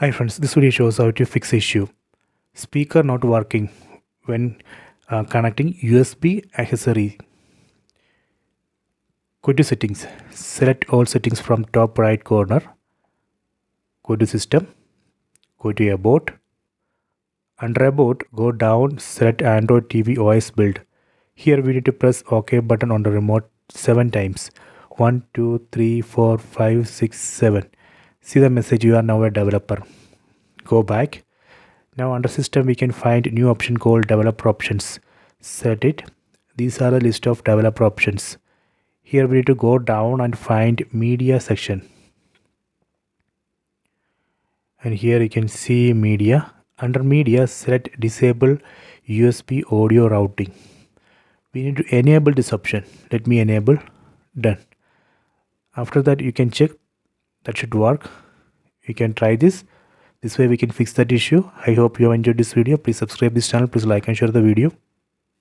Hi friends, this video shows how to fix issue. Speaker not working when connecting USB accessory. Go to settings. Select all settings from top right corner. Go to system. Go to about. Under about, go down, select Android TV OS build. Here we need to press OK button on the remote 7 times. 1, 2, 3, 4, 5, 6, 7. See the message, you are now a developer. Go back. Now under system we can find new option called developer options. Set it. These are the list of developer options. Here we need to go down and find media section. And here you can see media. Under media, select disable USB audio routing. We need to enable this option. Let me enable. Done. After that you can check. That should work. You can try this. This way we can fix that issue. I hope you have enjoyed this video. Please subscribe this channel. Please like and share the video.